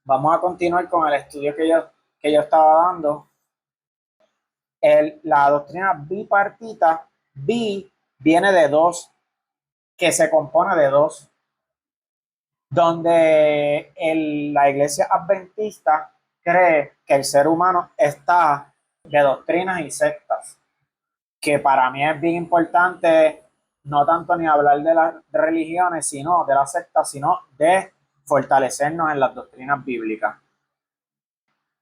Vamos a continuar con el estudio que yo estaba dando. La doctrina bipartita, bi viene de dos, que se compone de dos, donde la iglesia adventista cree que el ser humano está de doctrinas y sectas, que para mí es bien importante no tanto ni hablar de las religiones, sino de las sectas, sino de fortalecernos en las doctrinas bíblicas.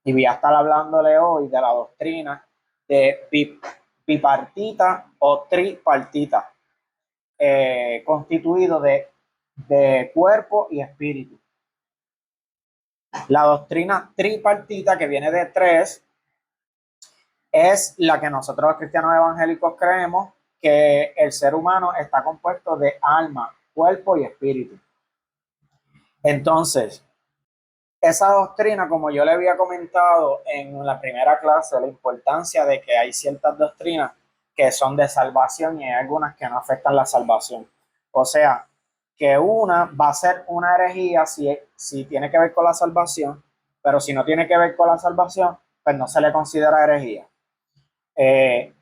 Y voy a estar hablándole hoy de la doctrina de bipartita o tripartita, constituido de cuerpo y espíritu. La doctrina tripartita, que viene de tres, es la que nosotros los cristianos evangélicos creemos, que el ser humano está compuesto de alma, cuerpo y espíritu. Entonces, esa doctrina, como yo le había comentado en la primera clase, la importancia de que hay ciertas doctrinas que son de salvación y hay algunas que no afectan la salvación. O sea, que una va a ser una herejía si tiene que ver con la salvación, pero si no tiene que ver con la salvación, pues no se le considera herejía.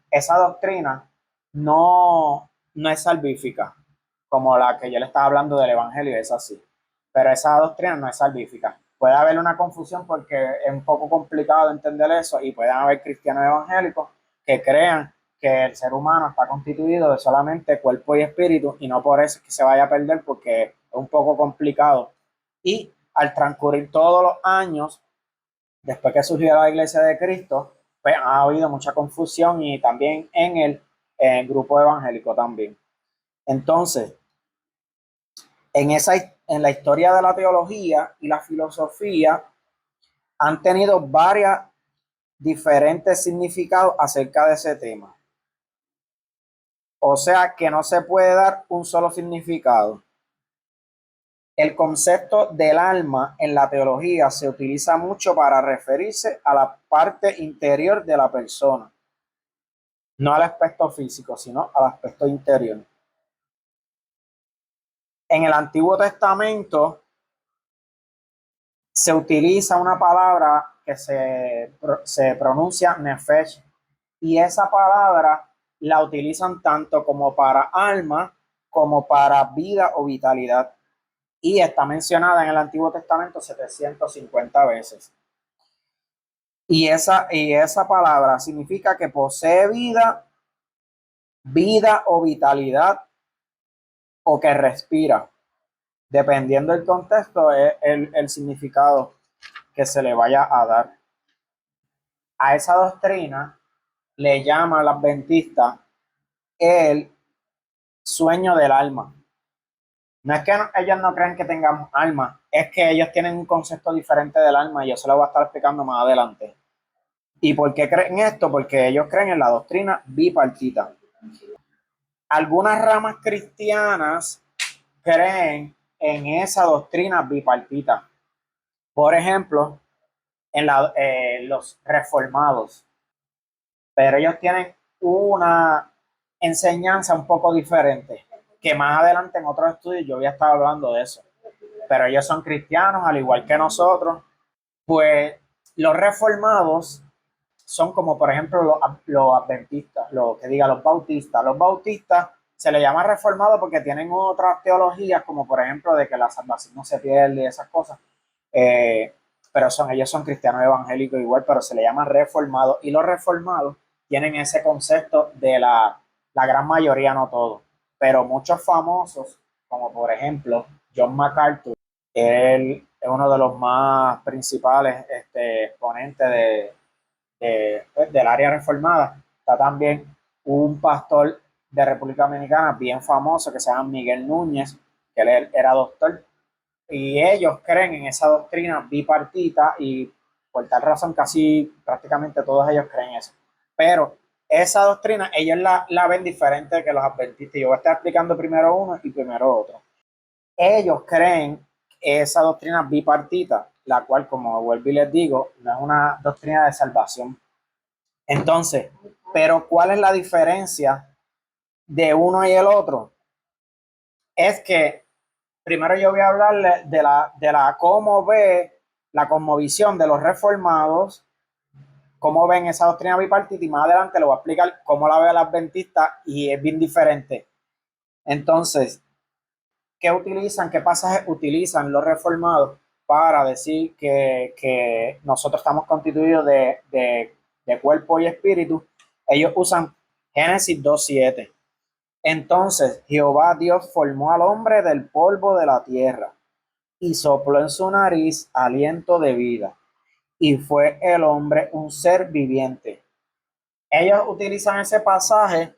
Esa doctrina no es salvífica, como la que yo le estaba hablando del Evangelio, es así. Pero esa doctrina no es salvífica. Puede haber una confusión porque es un poco complicado entender eso y pueden haber cristianos evangélicos que crean que el ser humano está constituido de solamente cuerpo y espíritu y no por eso es que se vaya a perder, porque es un poco complicado. Y al transcurrir todos los años, después que surgió la Iglesia de Cristo, pues ha habido mucha confusión y también en el grupo evangélico también. Entonces, en la historia de la teología y la filosofía han tenido varios diferentes significados acerca de ese tema. O sea que no se puede dar un solo significado. El concepto del alma en la teología se utiliza mucho para referirse a la parte interior de la persona, no al aspecto físico, sino al aspecto interior. En el Antiguo Testamento se utiliza una palabra que se pronuncia nefesh, y esa palabra la utilizan tanto como para alma como para vida o vitalidad, y está mencionada en el Antiguo Testamento 750 veces. Y esa palabra significa que posee vida o vitalidad, o que respira. Dependiendo del contexto, es el significado que se le vaya a dar. A esa doctrina le llama al adventista el sueño del alma. No es que ellos no creen que tengamos alma, es que ellos tienen un concepto diferente del alma y yo se lo voy a estar explicando más adelante. ¿Y por qué creen esto? Porque ellos creen en la doctrina bipartita. Algunas ramas cristianas creen en esa doctrina bipartita. Por ejemplo, los reformados. Pero ellos tienen una enseñanza un poco diferente, que más adelante en otros estudios yo voy a estar hablando de eso. Pero ellos son cristianos, al igual que nosotros. Pues los reformados son como, por ejemplo, los adventistas, los bautistas. Los bautistas se les llama reformados porque tienen otras teologías, como por ejemplo de que la salvación no se pierde y esas cosas. Pero ellos son cristianos evangélicos igual, pero se les llama reformados. Y los reformados tienen ese concepto de la gran mayoría, no todos, pero muchos famosos, como por ejemplo John MacArthur. Él es uno de los más principales exponentes del área reformada. Está también un pastor de República Dominicana bien famoso que se llama Miguel Núñez, que él era doctor, y ellos creen en esa doctrina bipartita y por tal razón casi prácticamente todos ellos creen eso. Pero esa doctrina ellos la ven diferente que los adventistas. Yo voy a estar explicando primero uno y primero otro. Ellos creen esa doctrina bipartita, la cual, como vuelvo y les digo, no es una doctrina de salvación. Entonces, pero ¿cuál es la diferencia de uno y el otro? Es que primero yo voy a hablarle de la cómo ve la cosmovisión de los reformados, cómo ven esa doctrina bipartita, y más adelante le voy a explicar cómo la ve el adventista y es bien diferente. Entonces, ¿qué utilizan? ¿Qué pasajes utilizan los reformados para decir que nosotros estamos constituidos de cuerpo y espíritu? Ellos usan Génesis 2:7. Entonces Jehová Dios formó al hombre del polvo de la tierra y sopló en su nariz aliento de vida, y fue el hombre un ser viviente. Ellos utilizan ese pasaje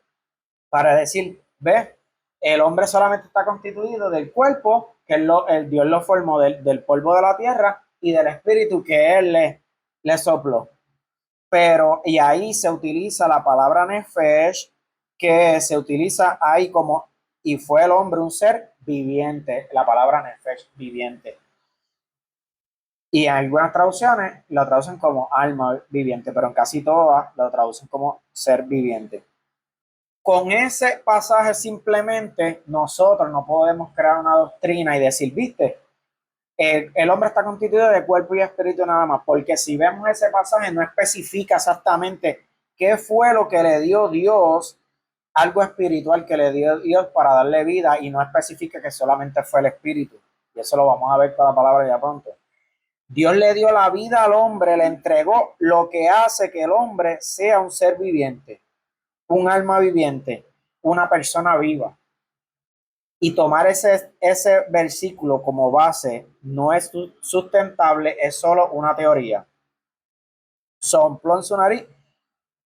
para decir, ve, el hombre solamente está constituido del cuerpo, que el Dios lo formó del polvo de la tierra, y del espíritu que él le sopló. Pero, y ahí se utiliza la palabra nefesh, que se utiliza ahí como, y fue el hombre un ser viviente, la palabra nefesh, viviente. Y en algunas traducciones lo traducen como alma viviente, pero en casi todas lo traducen como ser viviente. Con ese pasaje simplemente nosotros no podemos crear una doctrina y decir, viste, el hombre está constituido de cuerpo y espíritu nada más, porque si vemos ese pasaje no especifica exactamente qué fue lo que le dio Dios, algo espiritual que le dio Dios para darle vida, y no especifica que solamente fue el espíritu. Y eso lo vamos a ver con la palabra ya pronto. Dios le dio la vida al hombre, le entregó lo que hace que el hombre sea un ser viviente, un alma viviente, una persona viva. Y tomar ese versículo como base no es sustentable, es solo una teoría. Sopló en su nariz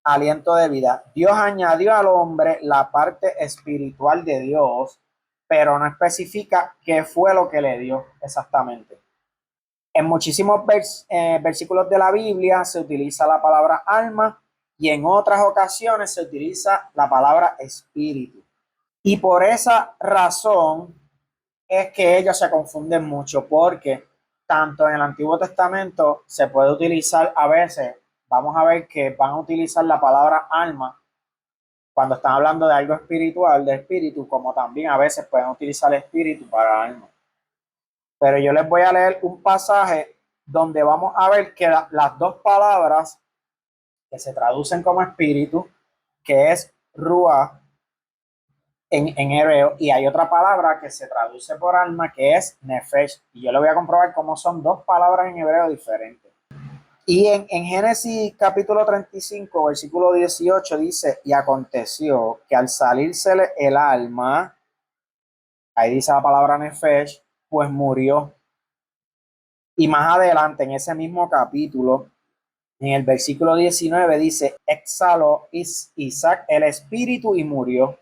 aliento de vida. Dios añadió al hombre la parte espiritual de Dios, pero no especifica qué fue lo que le dio exactamente. En muchísimos versículos de la Biblia se utiliza la palabra alma, y en otras ocasiones se utiliza la palabra espíritu. Y por esa razón es que ellos se confunden mucho, porque tanto en el Antiguo Testamento se puede utilizar a veces, vamos a ver que van a utilizar la palabra alma cuando están hablando de algo espiritual, de espíritu, como también a veces pueden utilizar espíritu para alma. Pero yo les voy a leer un pasaje donde vamos a ver que las dos palabras que se traducen como espíritu, que es ruach en hebreo, y hay otra palabra que se traduce por alma, que es nefesh, y yo le voy a comprobar cómo son dos palabras en hebreo diferentes. Y en Génesis capítulo 35, versículo 18 dice, y aconteció que al salírsele el alma, ahí dice la palabra nefesh, pues murió. Y más adelante en ese mismo capítulo, en el versículo 19 dice, exhaló Isaac el espíritu y murió.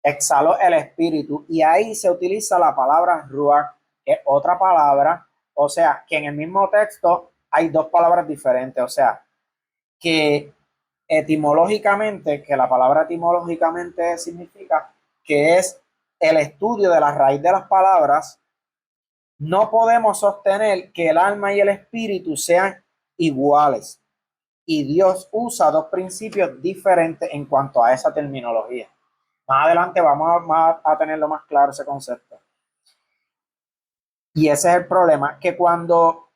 Exhaló el espíritu, y ahí se utiliza la palabra ruach, que es otra palabra, o sea, que en el mismo texto hay dos palabras diferentes, o sea, que etimológicamente, que la palabra etimológicamente significa que es el estudio de la raíz de las palabras. No podemos sostener que el alma y el espíritu sean iguales, y Dios usa dos principios diferentes en cuanto a esa terminología. Más adelante vamos a tenerlo más claro ese concepto. Y ese es el problema, que cuando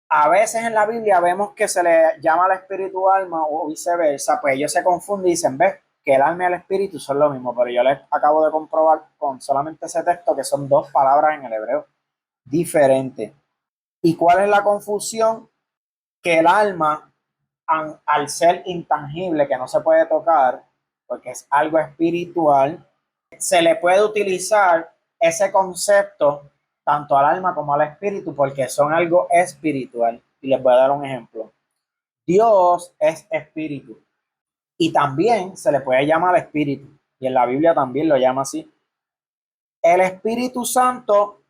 a veces en la Biblia vemos que se le llama al espíritu alma o viceversa, pues ellos se confunden y dicen, ves, que el alma y el espíritu son lo mismo, pero yo les acabo de comprobar con solamente ese texto que son dos palabras en el hebreo diferentes. ¿Y cuál es la confusión? Que el alma, al ser intangible, que no se puede tocar, porque es algo espiritual, se le puede utilizar ese concepto tanto al alma como al espíritu, porque son algo espiritual. Y les voy a dar un ejemplo. Dios es espíritu, y también se le puede llamar espíritu, y en la Biblia también lo llama así. El Espíritu Santo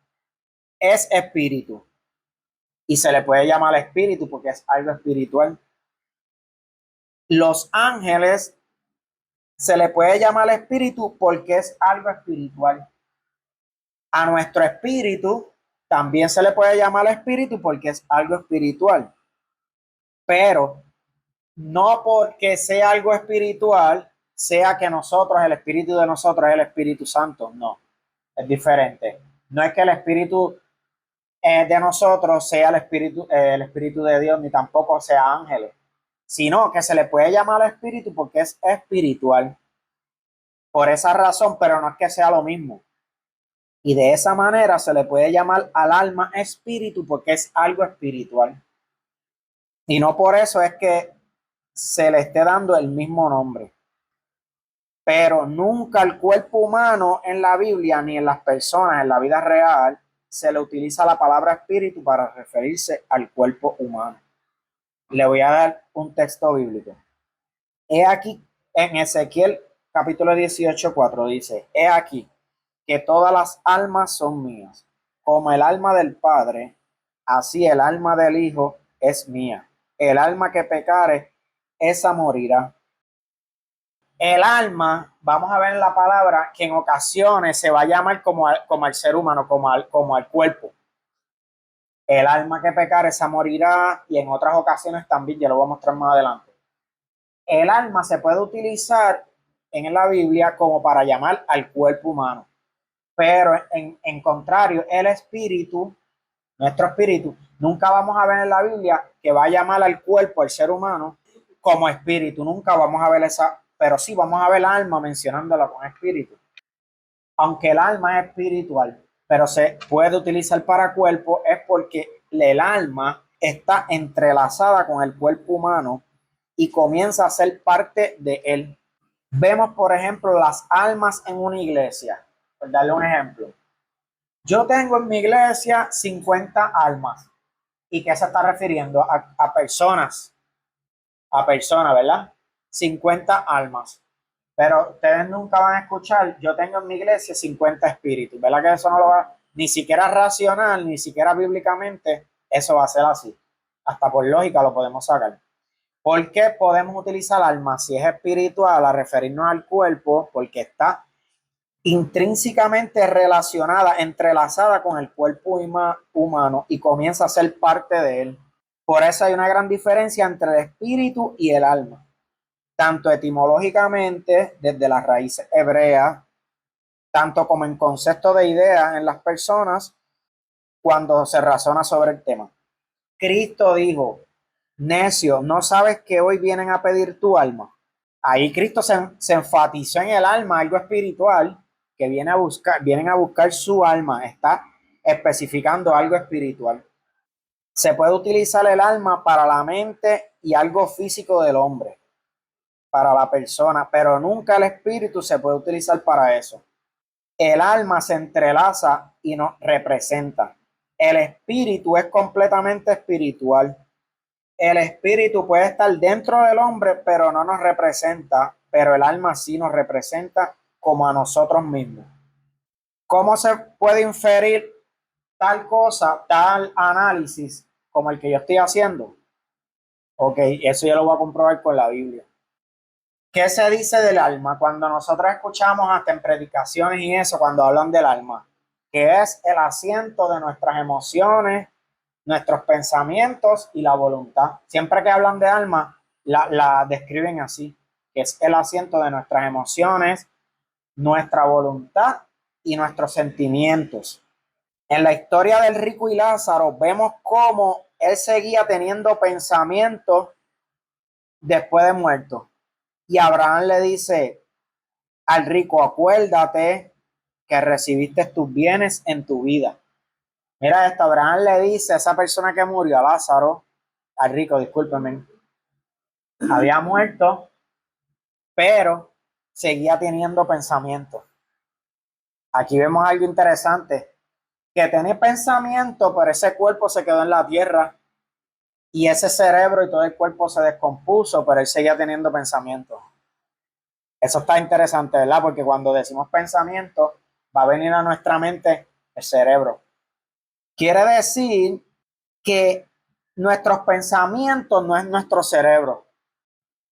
es espíritu, y se le puede llamar espíritu porque es algo espiritual. Los ángeles se le puede llamar espíritu porque es algo espiritual. A nuestro espíritu también se le puede llamar espíritu porque es algo espiritual. Pero no porque sea algo espiritual, sea que nosotros, el espíritu de nosotros es el Espíritu Santo. No, es diferente. No es que el espíritu de nosotros sea el espíritu de Dios, ni tampoco sea ángeles, sino que se le puede llamar espíritu porque es espiritual. Por esa razón, pero no es que sea lo mismo. Y de esa manera se le puede llamar al alma espíritu porque es algo espiritual. Y no por eso es que se le esté dando el mismo nombre. Pero nunca el cuerpo humano en la Biblia ni en las personas en la vida real se le utiliza la palabra espíritu para referirse al cuerpo humano. Le voy a dar un texto bíblico. He aquí en Ezequiel capítulo 18:4 dice: He aquí que todas las almas son mías, como el alma del Padre, así el alma del Hijo es mía. El alma que pecare, esa morirá. El alma, vamos a ver en la palabra que en ocasiones se va a llamar como al ser humano, como al cuerpo. El alma que pecare, esa morirá, y en otras ocasiones también, ya lo voy a mostrar más adelante. El alma se puede utilizar en la Biblia como para llamar al cuerpo humano, pero en contrario, el espíritu, nuestro espíritu, nunca vamos a ver en la Biblia que va a llamar al cuerpo, al ser humano, como espíritu. Nunca vamos a ver esa, pero sí vamos a ver el alma mencionándola con espíritu. Aunque el alma es espiritual, pero se puede utilizar para cuerpo, es porque el alma está entrelazada con el cuerpo humano y comienza a ser parte de él. Vemos, por ejemplo, las almas en una iglesia. Por darle un ejemplo. Yo tengo en mi iglesia 50 almas. ¿Y qué se está refiriendo? A personas. A personas, ¿verdad? 50 almas. Pero ustedes nunca van a escuchar, yo tengo en mi iglesia 50 espíritus. ¿Verdad que eso no lo va? Ni siquiera racional, ni siquiera bíblicamente, eso va a ser así. Hasta por lógica lo podemos sacar. ¿Por qué podemos utilizar alma si es espiritual a referirnos al cuerpo? Porque está intrínsecamente relacionada, entrelazada con el cuerpo humano y comienza a ser parte de él. Por eso hay una gran diferencia entre el espíritu y el alma, tanto etimológicamente desde las raíces hebreas, tanto como en concepto de ideas en las personas cuando se razona sobre el tema. Cristo dijo: necio, ¿no sabes que hoy vienen a pedir tu alma? Ahí Cristo se enfatizó en el alma, algo espiritual, que vienen a buscar su alma, está especificando algo espiritual. Se puede utilizar el alma para la mente y algo físico del hombre, para la persona, pero nunca el espíritu se puede utilizar para eso. El alma se entrelaza y nos representa. El espíritu es completamente espiritual. El espíritu puede estar dentro del hombre, pero no nos representa, pero el alma sí nos representa como a nosotros mismos. ¿Cómo se puede inferir tal cosa, tal análisis como el que yo estoy haciendo? Ok, eso yo lo voy a comprobar con la Biblia. ¿Qué se dice del alma? Cuando nosotros escuchamos hasta en predicaciones y eso, cuando hablan del alma, que es el asiento de nuestras emociones, nuestros pensamientos y la voluntad. Siempre que hablan de alma, la describen así, que es el asiento de nuestras emociones, nuestra voluntad y nuestros sentimientos. En la historia del rico y Lázaro vemos cómo él seguía teniendo pensamientos después de muerto. Y Abraham le dice al rico: acuérdate que recibiste tus bienes en tu vida. Mira esto, Abraham le dice a esa persona que murió, a Lázaro, al rico, discúlpenme, había muerto, pero seguía teniendo pensamientos. Aquí vemos algo interesante, que tenía pensamiento, pero ese cuerpo se quedó en la tierra y ese cerebro y todo el cuerpo se descompuso, pero él seguía teniendo pensamientos. Eso está interesante, ¿verdad? Porque cuando decimos pensamiento, va a venir a nuestra mente el cerebro. Quiere decir que nuestros pensamientos no es nuestro cerebro.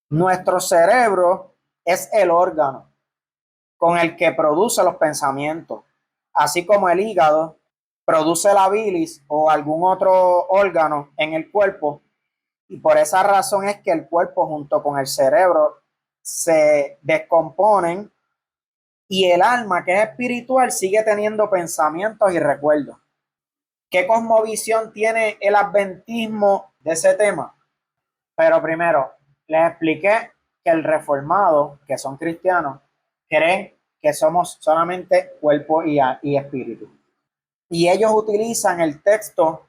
Nuestro cerebro es el órgano con el que produce los pensamientos, así como el hígado produce la bilis o algún otro órgano en el cuerpo, y por esa razón es que el cuerpo junto con el cerebro se descomponen y el alma, que es espiritual, sigue teniendo pensamientos y recuerdos. ¿Qué cosmovisión tiene el adventismo de ese tema? Pero primero, les expliqué que el reformado, que son cristianos, creen que somos solamente cuerpo y espíritu. Y ellos utilizan el texto,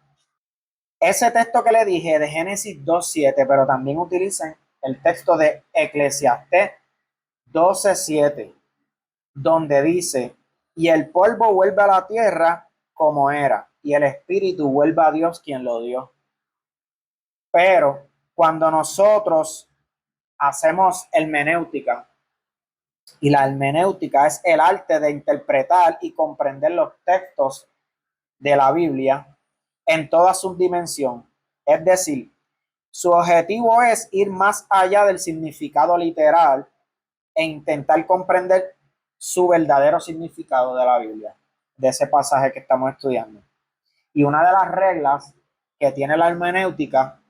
ese texto que le dije de Génesis 2:7, pero también utilizan el texto de Eclesiastés 12:7, donde dice, y el polvo vuelve a la tierra como era, y el espíritu vuelve a Dios quien lo dio. Pero cuando nosotros hacemos hermenéutica, y la hermenéutica es el arte de interpretar y comprender los textos de la Biblia en toda su dimensión. Es decir, su objetivo es ir más allá del significado literal e intentar comprender su verdadero significado de la Biblia, de ese pasaje que estamos estudiando. Y una de las reglas que tiene la hermenéutica,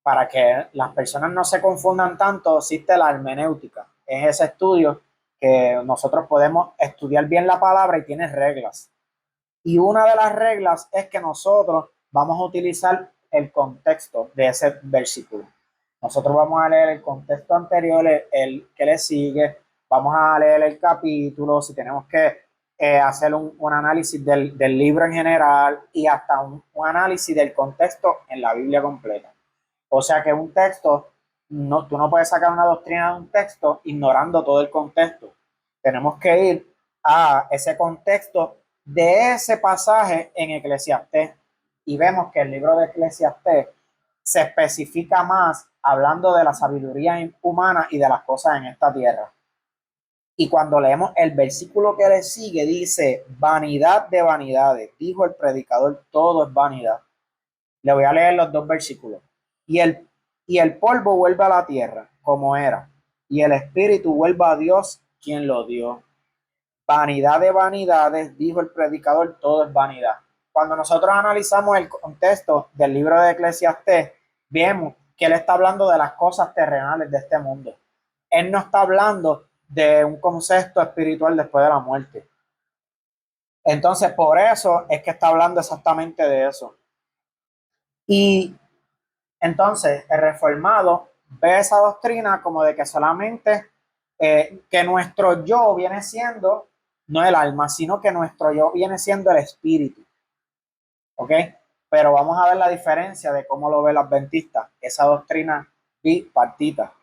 para que las personas no se confundan tanto, existe la hermenéutica. Es ese estudio que nosotros podemos estudiar bien la palabra y tiene reglas. Y una de las reglas es que nosotros vamos a utilizar el contexto de ese versículo. Nosotros vamos a leer el contexto anterior, el que le sigue, vamos a leer el capítulo, si tenemos que hacer un análisis del libro en general y hasta un análisis del contexto en la Biblia completa. O sea que un texto, no, tú no puedes sacar una doctrina de un texto ignorando todo el contexto. Tenemos que ir a ese contexto de ese pasaje en Eclesiastés y vemos que el libro de Eclesiastés se especifica más hablando de la sabiduría humana y de las cosas en esta tierra. Y cuando leemos el versículo que le sigue, dice, vanidad de vanidades, dijo el predicador, todo es vanidad. Le voy a leer los dos versículos. Y el polvo vuelve a la tierra como era, y el espíritu vuelve a Dios quien lo dio. Vanidad de vanidades, dijo el predicador, todo es vanidad. Cuando nosotros analizamos el contexto del libro de Eclesiastés, vemos que él está hablando de las cosas terrenales de este mundo. Él no está hablando de un concepto espiritual después de la muerte. Entonces, por eso es que está hablando exactamente de eso. Y entonces, el reformado ve esa doctrina como de que solamente que nuestro yo viene siendo no el alma, sino que nuestro yo viene siendo el espíritu. ¿Ok? Pero vamos a ver la diferencia de cómo lo ve el adventista, esa doctrina bipartita.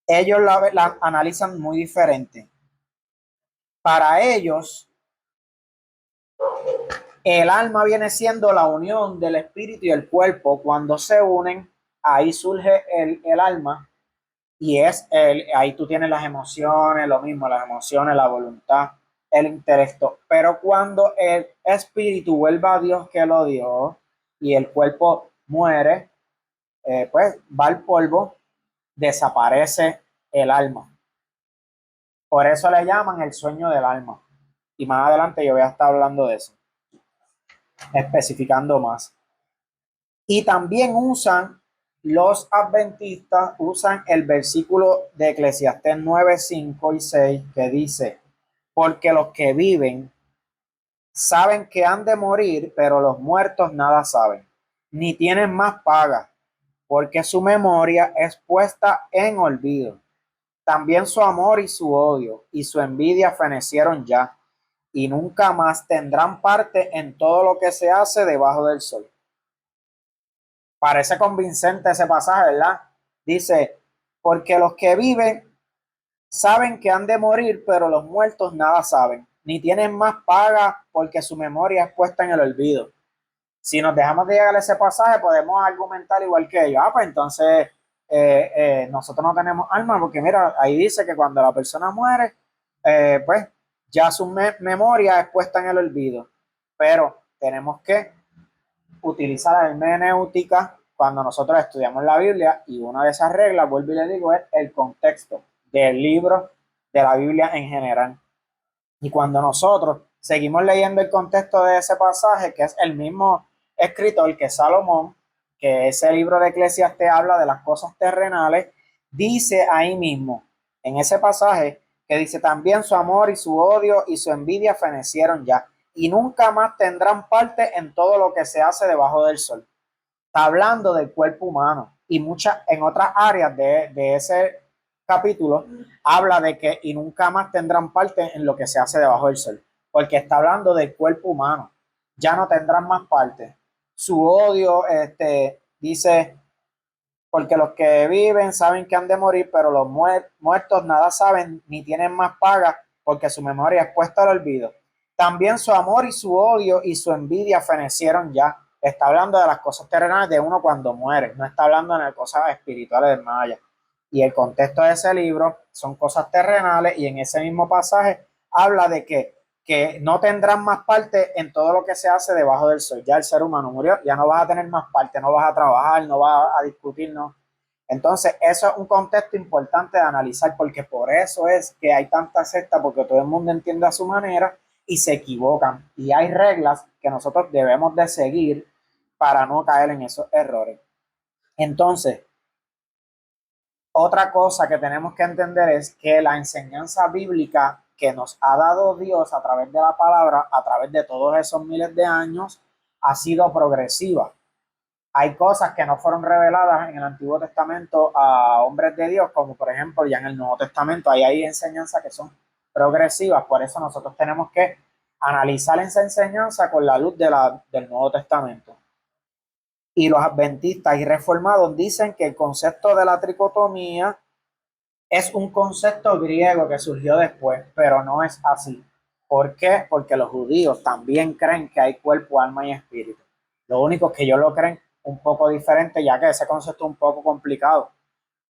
Ellos la analizan muy diferente. Para ellos, el alma viene siendo la unión del espíritu y el cuerpo. Cuando se unen, ahí surge el alma. Y ahí tú tienes las emociones, lo mismo, las emociones, la voluntad, el intelecto. Pero cuando el espíritu vuelve a Dios que lo dio y el cuerpo muere, pues va al polvo, desaparece el alma. Por eso le llaman el sueño del alma. Y más adelante yo voy a estar hablando de eso, especificando más. Y también los adventistas usan el versículo de Eclesiastés 9, 5 y 6 que dice, porque los que viven saben que han de morir, pero los muertos nada saben, ni tienen más paga, porque su memoria es puesta en olvido. También su amor y su odio y su envidia fenecieron ya, y nunca más tendrán parte en todo lo que se hace debajo del sol. Parece convincente ese pasaje, ¿verdad? Dice, porque los que viven saben que han de morir, pero los muertos nada saben, ni tienen más paga porque su memoria es puesta en el olvido. Si nos dejamos de llegar a ese pasaje, podemos argumentar igual que ellos. Pues entonces nosotros no tenemos alma, porque mira, ahí dice que cuando la persona muere, pues ya su memoria es puesta en el olvido. Pero tenemos que utilizar la hermenéutica cuando nosotros estudiamos la Biblia, y una de esas reglas, vuelvo y le digo, es el contexto del libro de la Biblia en general. Y cuando nosotros seguimos leyendo el contexto de ese pasaje, que es el mismo escritor que Salomón, que ese libro de Eclesiastés habla de las cosas terrenales, dice ahí mismo, en ese pasaje, que dice también su amor y su odio y su envidia fenecieron ya. y nunca más tendrán parte en todo lo que se hace debajo del sol. Está hablando del cuerpo humano y muchas en otras áreas de ese capítulo habla de que y nunca más tendrán parte en lo que se hace debajo del sol, porque está hablando del cuerpo humano, ya no tendrán más parte. Su odio, dice, porque los que viven saben que han de morir, pero los muertos nada saben ni tienen más paga, porque su memoria es puesta al olvido. También su amor y su odio y su envidia fenecieron ya. Está hablando de las cosas terrenales de uno cuando muere, no está hablando de las cosas espirituales del más allá. Y el contexto de ese libro son cosas terrenales, y en ese mismo pasaje habla de que no tendrán más parte en todo lo que se hace debajo del sol. Ya el ser humano murió, ya no vas a tener más parte, no vas a trabajar, no vas a discutir, no. Entonces, eso es un contexto importante de analizar, porque por eso es que hay tanta secta, porque todo el mundo entiende a su manera y se equivocan. Y hay reglas que nosotros debemos de seguir para no caer en esos errores. Entonces, otra cosa que tenemos que entender es que la enseñanza bíblica que nos ha dado Dios a través de la palabra, a través de todos esos miles de años, ha sido progresiva. Hay cosas que no fueron reveladas en el Antiguo Testamento a hombres de Dios, como por ejemplo ya en el Nuevo Testamento hay enseñanzas que son progresivas. Por eso nosotros tenemos que analizar esa enseñanza con la luz del Nuevo Testamento. Y los adventistas y reformados dicen que el concepto de la tricotomía es un concepto griego que surgió después, pero no es así. ¿Por qué? Porque los judíos también creen que hay cuerpo, alma y espíritu. Lo único es que ellos lo creen un poco diferente, ya que ese concepto es un poco complicado.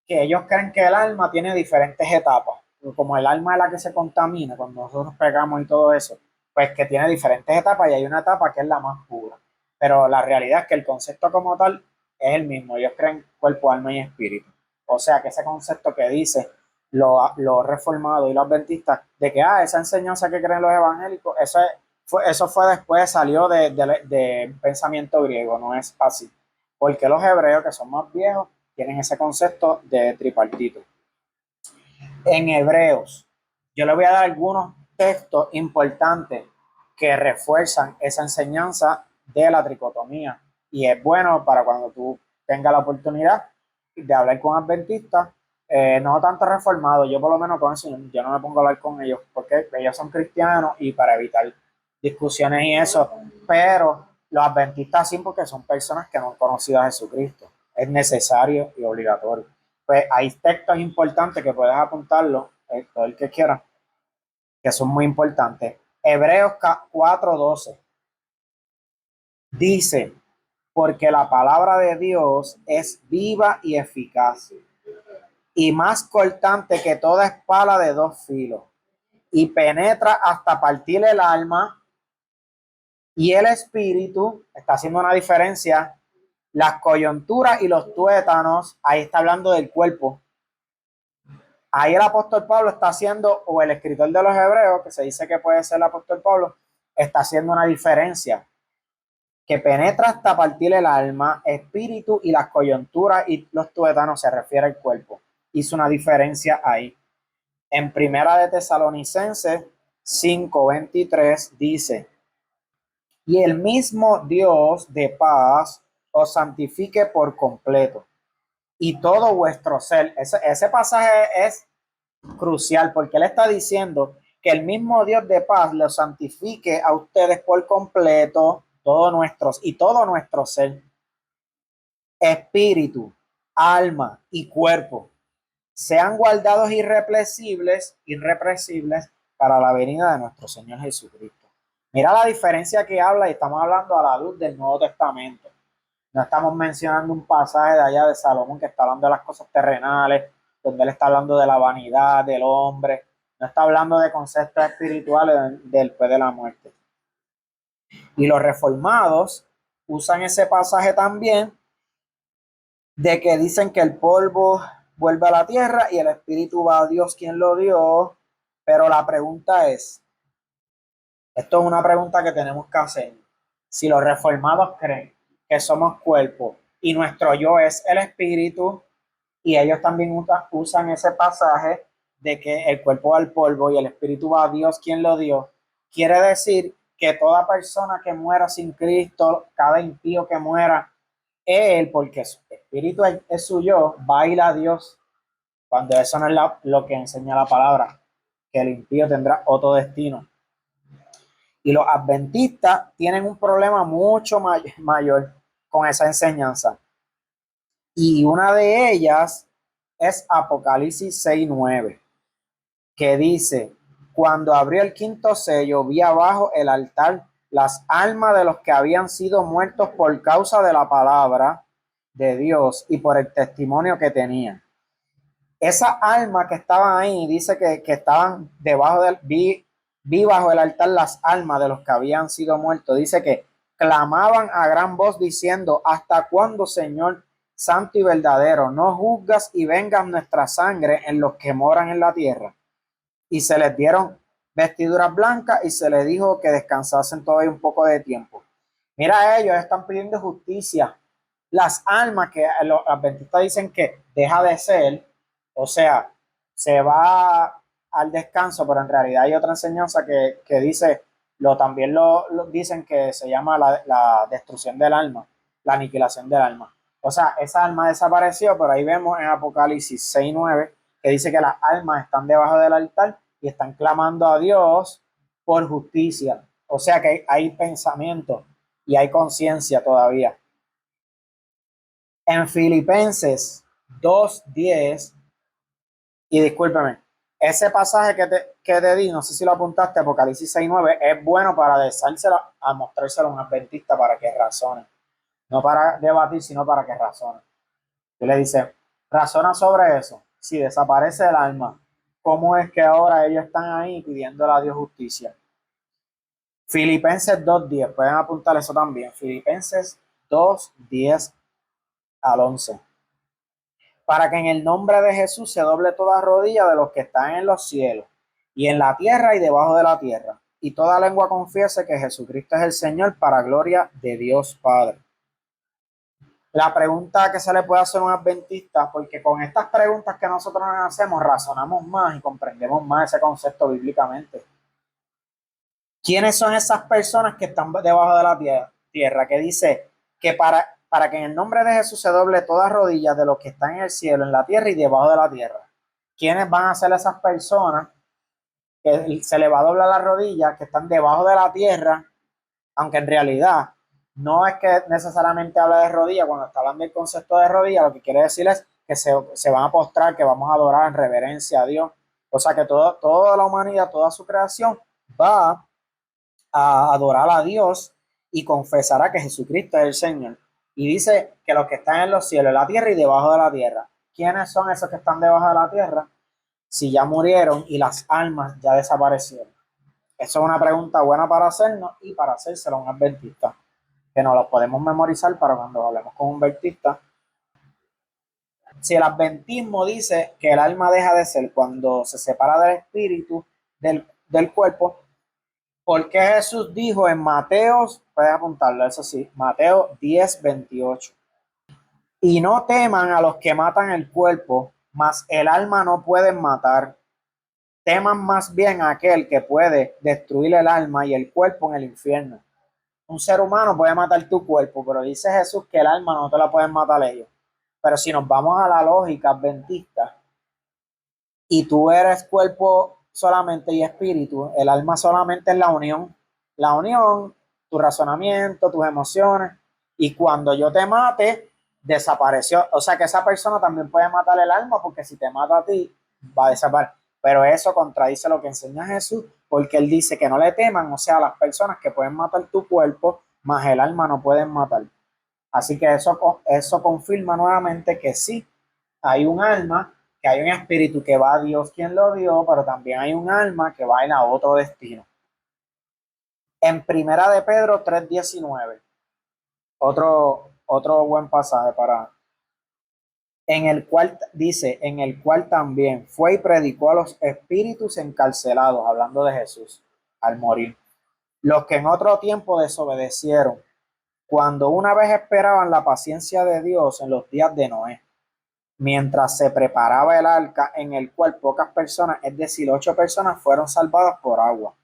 Que ellos creen que el alma tiene diferentes etapas. Como el alma es la que se contamina cuando nosotros pegamos y todo eso, pues que tiene diferentes etapas, y hay una etapa que es la más pura. Pero la realidad es que el concepto como tal es el mismo. Ellos creen cuerpo, alma y espíritu. O sea que ese concepto que dice los reformados y los adventistas de que esa enseñanza que creen los evangélicos, eso fue después, salió de pensamiento griego, no es así. Porque los hebreos, que son más viejos, tienen ese concepto de tripartito. En Hebreos, yo le voy a dar algunos textos importantes que refuerzan esa enseñanza de la tricotomía. Y es bueno para cuando tú tengas la oportunidad de hablar con adventistas, no tanto reformados. Yo por lo menos con eso, yo no me pongo a hablar con ellos porque ellos son cristianos y para evitar discusiones y eso, pero los adventistas sí, porque son personas que no han conocido a Jesucristo. Es necesario y obligatorio. Pues hay textos importantes que puedes apuntarlo, todo el que quiera, que son muy importantes. Hebreos 4:12 dice, porque la palabra de Dios es viva y eficaz, y más cortante que toda espada de dos filos, y penetra hasta partir el alma y el espíritu. Está haciendo una diferencia, las coyunturas y los tuétanos. Ahí está hablando del cuerpo. Ahí el apóstol Pablo está haciendo, o el escritor de los Hebreos, que se dice que puede ser el apóstol Pablo, está haciendo una diferencia que penetra hasta partir el alma, espíritu y las coyunturas y los tuétanos, se refiere al cuerpo. Hizo una diferencia ahí. En Primera de Tesalonicenses 5:23 dice, y el mismo Dios de paz os santifique por completo, y todo vuestro ser. Ese pasaje es crucial, porque él está diciendo que el mismo Dios de paz los santifique a ustedes por completo, todo nuestro ser, espíritu, alma y cuerpo, sean guardados irrepresibles para la venida de nuestro Señor Jesucristo. Mira la diferencia que habla, y estamos hablando a la luz del Nuevo Testamento. No estamos mencionando un pasaje de allá de Salomón que está hablando de las cosas terrenales, donde él está hablando de la vanidad del hombre. No está hablando de conceptos espirituales después de la muerte. Y los reformados usan ese pasaje también, de que dicen que el polvo vuelve a la tierra y el espíritu va a Dios quien lo dio. Pero la pregunta es, esto es una pregunta que tenemos que hacer. Si los reformados creen que somos cuerpo y nuestro yo es el espíritu, y ellos también usan ese pasaje de que el cuerpo va al polvo y el espíritu va a Dios quien lo dio, quiere decir que toda persona que muera sin Cristo, cada impío que muera, él, porque su espíritu es suyo, va a ir a Dios, cuando eso no es lo que enseña la palabra, que el impío tendrá otro destino. Y los adventistas tienen un problema mucho mayor con esa enseñanza. Y una de ellas es Apocalipsis 6:9, que dice: cuando abrió el quinto sello, vi abajo el altar las almas de los que habían sido muertos por causa de la palabra de Dios y por el testimonio que tenían. Esas almas que estaban ahí, dice que estaban debajo del, vi bajo el altar las almas de los que habían sido muertos. Dice que clamaban a gran voz diciendo: ¿hasta cuándo, Señor santo y verdadero, no juzgas y vengas nuestra sangre en los que moran en la tierra? Y se les dieron vestiduras blancas y se les dijo que descansasen todavía un poco de tiempo. Mira, ellos están pidiendo justicia. Las almas que los adventistas dicen que deja de ser, o sea, se va al descanso, pero en realidad hay otra enseñanza que dice, también lo dicen que se llama la destrucción del alma, la aniquilación del alma. O sea, esa alma desapareció, pero ahí vemos en Apocalipsis 6:9 que dice que las almas están debajo del altar y están clamando a Dios por justicia. O sea que hay pensamiento y hay conciencia todavía. En Filipenses 2:10, y discúlpeme, ese pasaje que te di, no sé si lo apuntaste, Apocalipsis 6:9, es bueno para desárselo, a mostrárselo a un adventista para que razone. No para debatir, sino para que razone. Y le dice, razona sobre eso. Si desaparece el alma, ¿cómo es que ahora ellos están ahí pidiéndole a Dios justicia? Filipenses 2:10, pueden apuntar eso también. Filipenses 2:10 al 11. Para que en el nombre de Jesús se doble toda rodilla de los que están en los cielos y en la tierra y debajo de la tierra, y toda lengua confiese que Jesucristo es el Señor, para gloria de Dios Padre. La pregunta que se le puede hacer a un adventista, porque con estas preguntas que nosotros nos hacemos razonamos más y comprendemos más ese concepto bíblicamente. ¿Quiénes son esas personas que están debajo de la tierra? Que dice que para que en el nombre de Jesús se doble toda rodilla de los que están en el cielo, en la tierra y debajo de la tierra. ¿Quiénes van a ser esas personas que se le va a doblar la rodilla, que están debajo de la tierra? Aunque en realidad no es que necesariamente habla de rodilla, cuando está hablando del concepto de rodilla, lo que quiere decir es que se van a postrar, que vamos a adorar en reverencia a Dios. O sea que toda la humanidad, toda su creación va a adorar a Dios y confesará que Jesucristo es el Señor. Y dice que los que están en los cielos, en la tierra y debajo de la tierra. ¿Quiénes son esos que están debajo de la tierra? Si ya murieron y las almas ya desaparecieron. Eso es una pregunta buena para hacernos y para hacérsela a un adventista, que nos lo podemos memorizar para cuando hablemos con un adventista. Si el adventismo dice que el alma deja de ser cuando se separa del espíritu, del cuerpo, ¿por qué Jesús dijo en Mateo, puedes apuntarlo, eso sí, Mateo 10:28? Y no teman a los que matan el cuerpo, mas el alma no pueden matar. Teman más bien a aquel que puede destruir el alma y el cuerpo en el infierno. Un ser humano puede matar tu cuerpo, pero dice Jesús que el alma no te la pueden matar ellos. Pero si nos vamos a la lógica adventista y tú eres cuerpo solamente y espíritu, el alma solamente es la unión, tu razonamiento, tus emociones, y cuando yo te mate, desapareció. O sea que esa persona también puede matar el alma, porque si te mata a ti, va a desaparecer. Pero eso contradice lo que enseña Jesús, porque él dice que no le teman, o sea, las personas que pueden matar tu cuerpo, más el alma no pueden matar. Así que eso confirma nuevamente que sí, hay un alma, que hay un espíritu que va a Dios quien lo dio, pero también hay un alma que va en a otro destino. En Primera de Pedro 3:19, otro buen pasaje en el cual dice, en el cual también fue y predicó a los espíritus encarcelados, hablando de Jesús, al morir, los que en otro tiempo desobedecieron, cuando una vez esperaban la paciencia de Dios en los días de Noé, mientras se preparaba el arca, en el cual pocas personas, es decir, 8 personas, fueron salvadas por agua.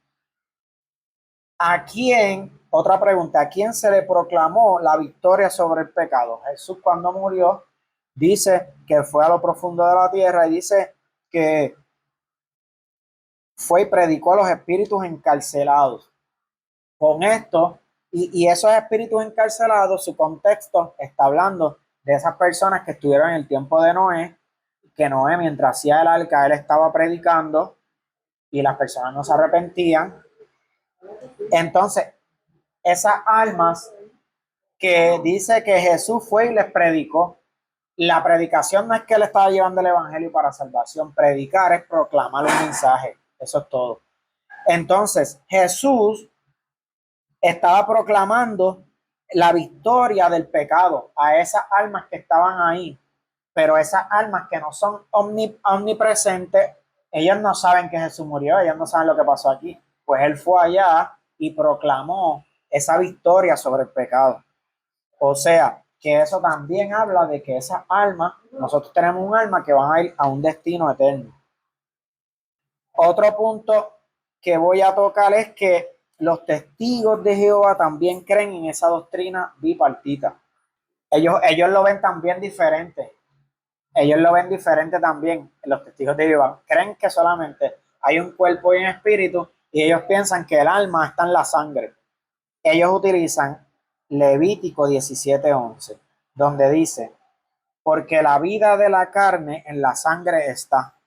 ¿A quién, otra pregunta, a quién se le proclamó la victoria sobre el pecado? Jesús cuando murió dice que fue a lo profundo de la tierra y dice que fue y predicó a los espíritus encarcelados. Con esto, y esos espíritus encarcelados, su contexto está hablando de esas personas que estuvieron en el tiempo de Noé, que Noé mientras hacía el arca, él estaba predicando y las personas no se arrepentían. Entonces, esas almas que dice que Jesús fue y les predicó, la predicación no es que él estaba llevando el evangelio para salvación, predicar es proclamar un mensaje, eso es todo. Entonces, Jesús estaba proclamando la victoria del pecado a esas almas que estaban ahí, pero esas almas que no son omnipresentes, ellos no saben que Jesús murió, ellos no saben lo que pasó aquí. Pues él fue allá y proclamó esa victoria sobre el pecado. O sea, que eso también habla de que esas almas, nosotros tenemos un alma que van a ir a un destino eterno. Otro punto que voy a tocar es que los testigos de Jehová también creen en esa doctrina bipartita. Ellos lo ven también diferente. Ellos lo ven diferente también. Los testigos de Jehová creen que solamente hay un cuerpo y un espíritu y ellos piensan que el alma está en la sangre. Ellos utilizan Levítico 17:11, donde dice, porque la vida de la carne en la sangre está.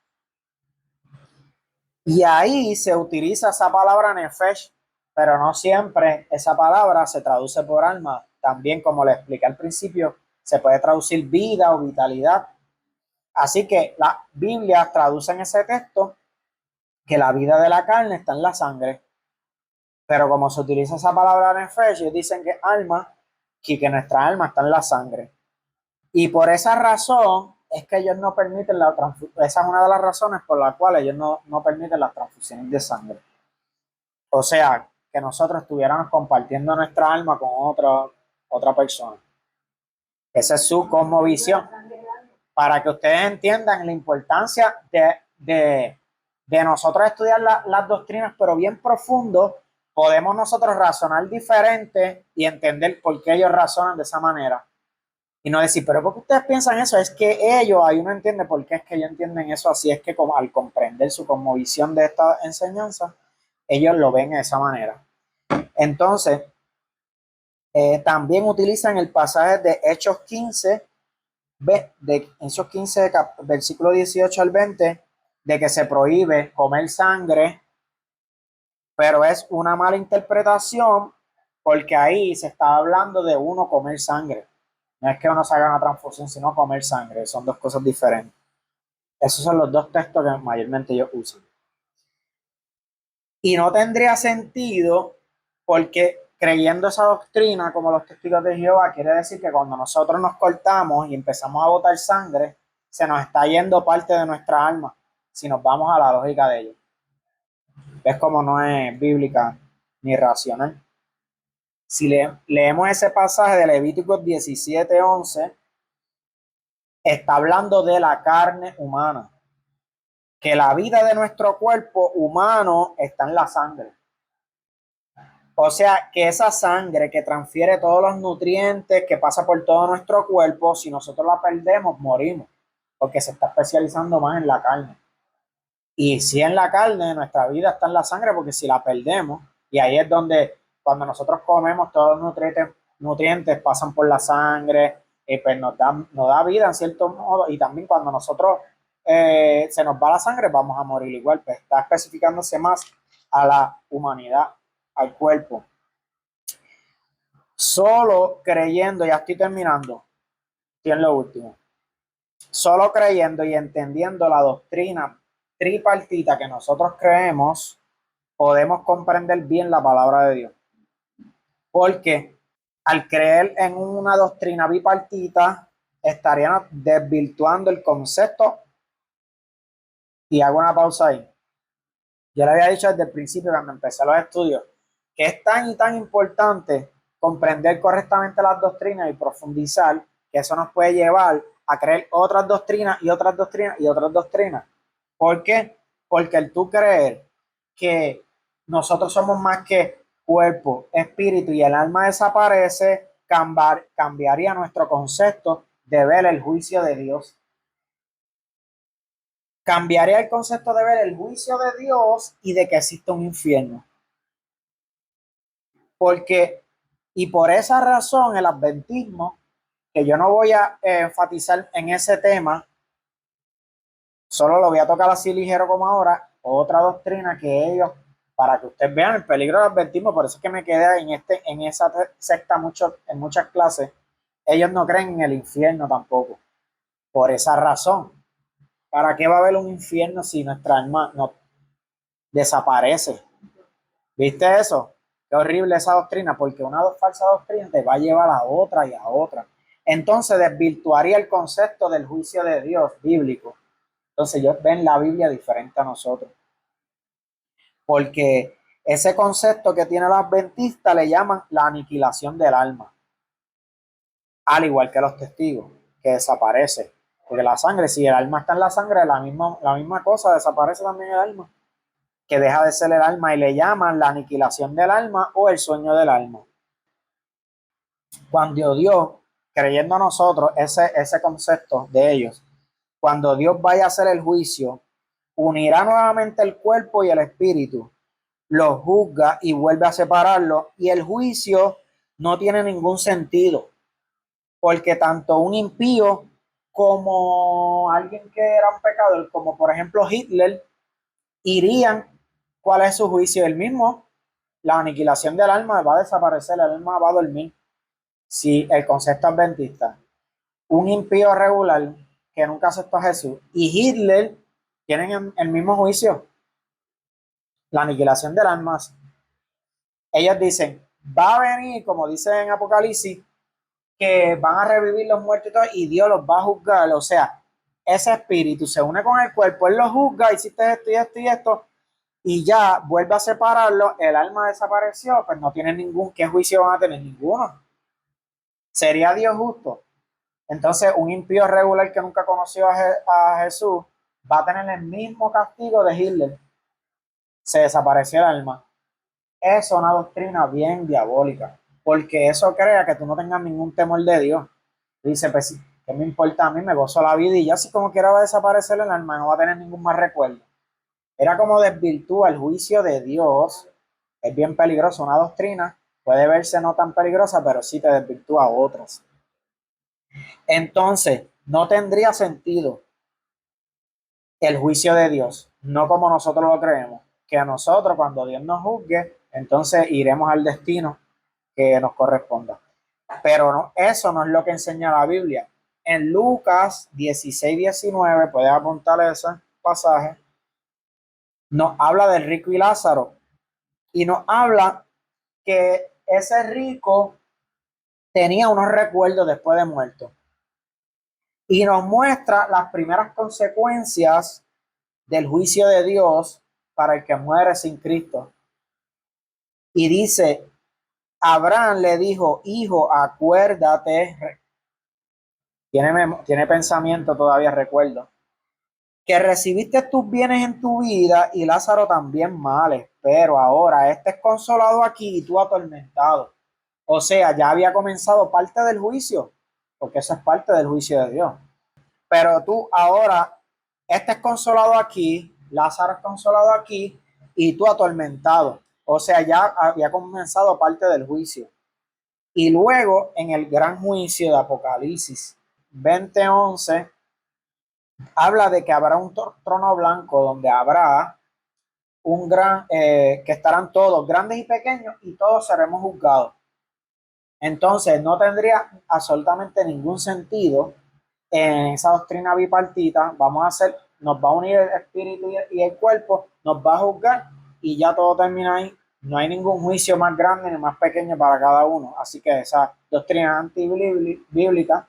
Y ahí se utiliza esa palabra nefesh, pero no siempre esa palabra se traduce por alma. También, como le expliqué al principio, se puede traducir vida o vitalidad. Así que la Biblia traduce en ese texto que la vida de la carne está en la sangre. Pero como se utiliza esa palabra nefesh, ellos dicen que alma y que nuestra alma está en la sangre. Y por esa razón es que ellos no permiten la transfusión. Esa es una de las razones por las cuales ellos no permiten las transfusiones de sangre. O sea, que nosotros estuviéramos compartiendo nuestra alma con otra persona. Esa es su cosmovisión. Para que ustedes entiendan la importancia de nosotros estudiar las doctrinas, pero bien profundo, podemos nosotros razonar diferente y entender por qué ellos razonan de esa manera. Y no decir, pero ¿por qué ustedes piensan eso? Es que ellos, ahí uno entiende por qué es que ellos entienden eso así, es que como, al comprender su cosmovisión de esta enseñanza, ellos lo ven de esa manera. Entonces, también utilizan el pasaje de Hechos 15, de Hechos 15, versículo 18 al 20, de que se prohíbe comer sangre, pero es una mala interpretación porque ahí se está hablando de uno comer sangre. No es que uno se haga una transfusión, sino comer sangre. Son dos cosas diferentes. Esos son los dos textos que mayormente yo uso. Y no tendría sentido porque creyendo esa doctrina como los testigos de Jehová, quiere decir que cuando nosotros nos cortamos y empezamos a botar sangre, se nos está yendo parte de nuestra alma, si nos vamos a la lógica de ellos. Es como no es bíblica ni racional. Si leemos ese pasaje de Levítico 17:11, está hablando de la carne humana, que la vida de nuestro cuerpo humano está en la sangre. O sea, que esa sangre que transfiere todos los nutrientes, que pasa por todo nuestro cuerpo, si nosotros la perdemos, morimos, porque se está especializando más en la carne. Y si en la carne, nuestra vida está en la sangre, porque si la perdemos, y ahí es donde cuando nosotros comemos, todos los nutrientes pasan por la sangre, pues nos da vida en cierto modo, y también cuando nosotros se nos va la sangre, vamos a morir igual, pues está especificándose más a la humanidad, al cuerpo. Solo creyendo, ya estoy terminando, estoy en lo último, solo creyendo y entendiendo la doctrina tripartita que nosotros creemos, podemos comprender bien la palabra de Dios. Porque al creer en una doctrina bipartita, estarían desvirtuando el concepto. Y hago una pausa ahí. Yo le había dicho desde el principio, cuando empecé los estudios, que es tan y tan importante comprender correctamente las doctrinas y profundizar, que eso nos puede llevar a creer otras doctrinas y otras doctrinas y otras doctrinas. ¿Por qué? Porque el tú creer que nosotros somos más que cuerpo, espíritu y el alma desaparece, cambiaría nuestro concepto de ver el juicio de Dios. Cambiaría el concepto de ver el juicio de Dios y de que existe un infierno. Porque, y por esa razón, el adventismo, que yo no voy a enfatizar en ese tema, solo lo voy a tocar así ligero como ahora, otra doctrina que ellos, para que ustedes vean el peligro del adventismo, por eso es que me quedé en esa secta en muchas clases, ellos no creen en el infierno tampoco, por esa razón. ¿Para qué va a haber un infierno si nuestra alma no desaparece? ¿Viste eso? Qué horrible esa doctrina, porque una falsa doctrina te va a llevar a otra y a otra. Entonces desvirtuaría el concepto del juicio de Dios bíblico. Entonces ellos ven la Biblia diferente a nosotros. Porque ese concepto que tiene los adventistas le llaman la aniquilación del alma. Al igual que los testigos, que desaparece. Porque la sangre, si el alma está en la sangre, la misma cosa, desaparece también el alma. Que deja de ser el alma y le llaman la aniquilación del alma o el sueño del alma. Cuando Dios, creyendo a nosotros ese concepto de ellos, cuando Dios vaya a hacer el juicio, unirá nuevamente el cuerpo y el espíritu, los juzga y vuelve a separarlo, y el juicio no tiene ningún sentido, porque tanto un impío como alguien que era un pecador, como por ejemplo Hitler, irían. ¿Cuál es su juicio? El mismo, la aniquilación del alma, va a desaparecer, el alma va a dormir. Si el concepto adventista, un impío regular que nunca aceptó a Jesús y Hitler tienen el mismo juicio, la aniquilación del alma. Ellos dicen, va a venir, como dice en Apocalipsis, que van a revivir los muertos y todo, y Dios los va a juzgar. O sea, ese espíritu se une con el cuerpo, él los juzga, hiciste esto y esto y esto, y ya vuelve a separarlo, el alma desapareció, pues no tiene ¿qué juicio van a tener? Ninguno. ¿Sería Dios justo? Entonces, un impío regular que nunca conoció a Jesús va a tener el mismo castigo de Hitler. Se desapareció el alma. Es una doctrina bien diabólica, porque eso crea que tú no tengas ningún temor de Dios. Dice, pues, ¿qué me importa a mí? Me gozo la vida y ya si como quiera va a desaparecer el alma, no va a tener ningún más recuerdo. Era como desvirtúa el juicio de Dios. Es bien peligroso. Una doctrina puede verse no tan peligrosa, pero sí te desvirtúa a otras. Entonces, no tendría sentido el juicio de Dios, no como nosotros lo creemos, que a nosotros cuando Dios nos juzgue, entonces iremos al destino que nos corresponda. Pero no, eso no es lo que enseña la Biblia. En Lucas 16-19, puedes apuntar ese pasaje, nos habla del rico y Lázaro y nos habla que ese rico tenía unos recuerdos después de muerto y nos muestra las primeras consecuencias del juicio de Dios para el que muere sin Cristo. Y dice, Abraham le dijo, hijo, acuérdate, tiene pensamiento todavía, recuerdo, que recibiste tus bienes en tu vida y Lázaro también males, pero ahora este es consolado aquí y tú atormentado. O sea, ya había comenzado parte del juicio, porque eso es parte del juicio de Dios. Pero tú ahora, este es consolado aquí, Lázaro es consolado aquí y tú atormentado. O sea, ya había comenzado parte del juicio. Y luego en el gran juicio de Apocalipsis 20:11 habla de que habrá un trono blanco donde habrá un que estarán todos, grandes y pequeños, y todos seremos juzgados. Entonces no tendría absolutamente ningún sentido en esa doctrina bipartita. Nos va a unir el espíritu y el cuerpo, nos va a juzgar y ya todo termina ahí. No hay ningún juicio más grande ni más pequeño para cada uno. Así que esa doctrina antibíblica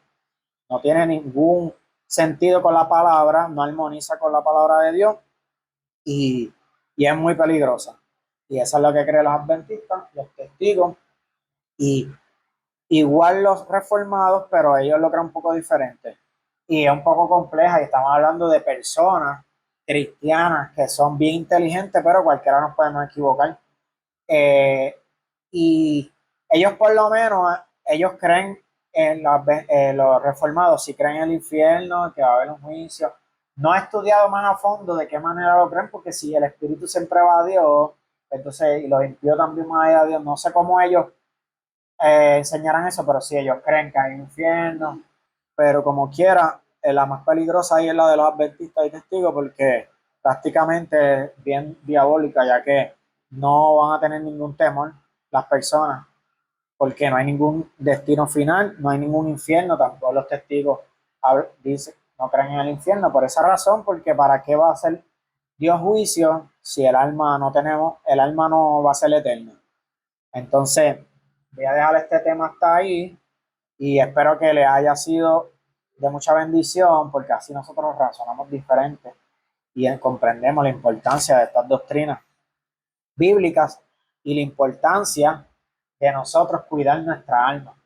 no tiene ningún sentido con la palabra, no armoniza con la palabra de Dios y, y es muy peligrosa. Y eso es lo que creen los adventistas, los testigos y igual los reformados, pero ellos lo creen un poco diferente. Y es un poco compleja y estamos hablando de personas cristianas que son bien inteligentes, pero cualquiera nos podemos equivocar. Y ellos por lo menos, ellos creen los reformados, si creen en el infierno, que va a haber un juicio. No he estudiado más a fondo de qué manera lo creen, porque si el espíritu siempre va a Dios, entonces, y los impíos también van a ir a Dios, no sé cómo ellos enseñarán eso, pero sí, ellos creen que hay un infierno, pero como quiera, la más peligrosa ahí es la de los adventistas y testigos, porque prácticamente es bien diabólica, ya que no van a tener ningún temor las personas, porque no hay ningún destino final, no hay ningún infierno, tampoco los testigos dicen, no creen en el infierno, por esa razón, porque ¿para qué va a hacer Dios juicio si el alma no tenemos, el alma no va a ser eterna? Entonces, voy a dejar este tema hasta ahí y espero que le haya sido de mucha bendición, porque así nosotros razonamos diferente y comprendemos la importancia de estas doctrinas bíblicas y la importancia de nosotros cuidar nuestra alma,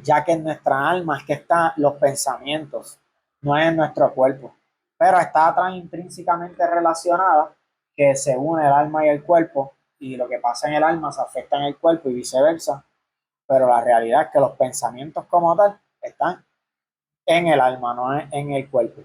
ya que en nuestra alma es que están los pensamientos, no es en nuestro cuerpo, pero está tan intrínsecamente relacionada que se une el alma y el cuerpo, y lo que pasa en el alma se afecta en el cuerpo y viceversa, pero la realidad es que los pensamientos como tal están en el alma, no en el cuerpo.